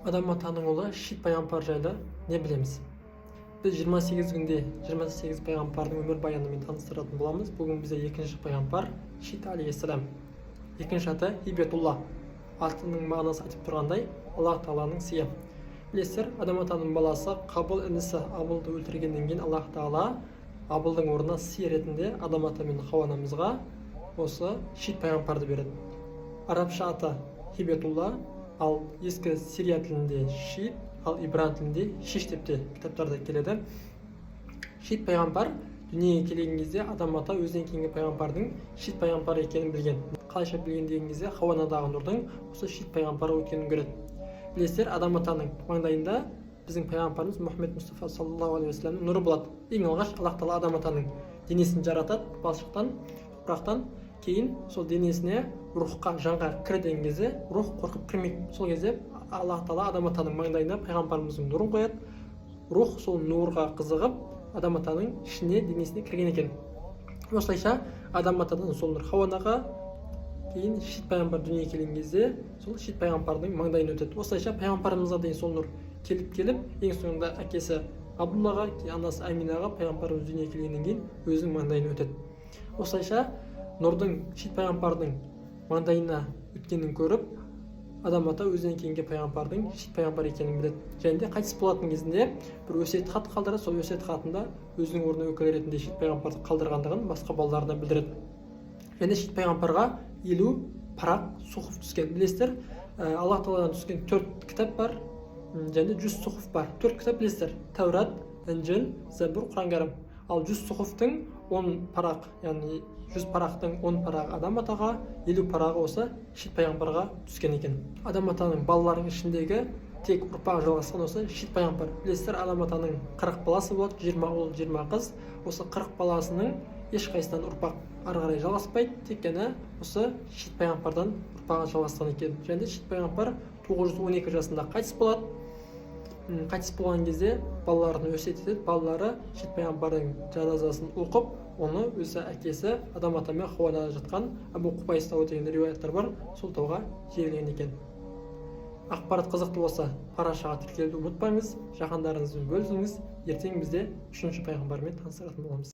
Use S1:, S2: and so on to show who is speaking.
S1: Адам атаның ұлы Шит пайғамбар жайлы не білеміз? Біз 28 күнде 28 пайғамбардың өмір баянымен таныстыратын боламыз. Бүгін бізде екінші пайғамбар Шит алейхиссалам. Екінші аты Хибетулла. Атының мағынасы айтып тұрғандай, Аллах Тағаланың сыйы. Білесіздер, Адам атаның баласы Қабыл інісі Абылды өлтіргеннен кейін Аллах Тағала Абылдың орнына сый ретінде Адам ата мен Хауа анамызға осы Шит пайғамбарды береді. Арабша аты Хибетулла, ал ескі Сирия тілінде Шит, ал Ибран тілінде Шиш деп те кітаптарда келеді. Шит пайғамбар дүниеге келген кезде Адам ата өзінен кейінгі пайғамбардың Шит пайғамбар екенін білген. Қалайша білген деген кезде Хауа анадағы нұрдың осы Шит пайғамбары өткенін көреді. Білесіздер, Адам атаның маңдайында біздің пайғамбарымыз Мұхаммед Мұстафа саллаллаху алейхи вассаламның нұры болады. Ең алғаш Аллах Тағала Адам атаның денесін жаратады, балшықтан, топырақтан. Кейін сол денесіне рухқа, жанға кірген кезде рух қорқып кірмейді. Сол кезде Аллах Тағала Адам атаның маңдайына пайғамбарымыздың нұрын қояды. Рух сол нұрға қызығып Адам атаның ішіне, денесіне кірген екен. Осылайша Адам атадан сол нұр Хауа анаға, кейін Шит пайғамбар дүниеге келген кезде сол Шит пайғамбардың маңдайына өтеді. Осылайша пайғамбарымызға дейін сол нұр келіп, ең соңында әкесі Абдуллаға, анасы Аминаға пайғамбарымыз дүниеге келгеннен кейін өзінің маңдайына өтеді. Осылайша нұрдың Шит пайғамбардың маңдайына өткенін көріп, Адам ата өзінен кейінгі пайғамбардың Шит пайғамбар екенін біледі. Және де қайтыс болатын кезінде бір өсиет хат қалдырады. Сол өсиет хатында өзінің орнына өкіл ретінде Шит пайғамбарды қалдырғандығын басқа балаларына білдіреді. Және Шит пайғамбарға 50 парақ сухуф түскен. Білесіздер, Аллах Тағаладан түскен 4 кітап бар, және 100 сухуф бар. 4 кітап білесіздер: Тәурат, Інжіл, Забур, Құран кәрім. Ал 100 сухуфтың 10 парақ, яғни 100 парақтың 10 парағы Адам атаға, 50 парағы осы Шит пайғамбарға түскен екен. Адам атаның балаларының ішіндегі тек ұрпағы жалғасқан осы Шит пайғамбар. Білесіздер, Адам атаның 40 баласы болады, 20 ұл, 20 қыз. Осы 40 баласының ешқайсынан ұрпақ ары қарай жалғаспайды, тек қана осы Шит пайғамбардан ұрпағы жалғасқан екен. Және Шит пайғамбар 912 жасында қайтыс болады. Қайтыс болған кезде балаларын өсиет етеді. Балалары Шит пайғамбардың жаназасын оқып, оны өзі әкесі Адам ата мен Хауа анада жатқан Абу Құбайс тауы деген риуаяттар бар, сол тауға жерлеген екен. Ақпарат қызықты болса, парақшаға тіркелуді ұмытпаңыз, жақындарыңызбен бөлісіңіз. Ертең бізде 3-ші пайғамбармен таныстыратын боламыз.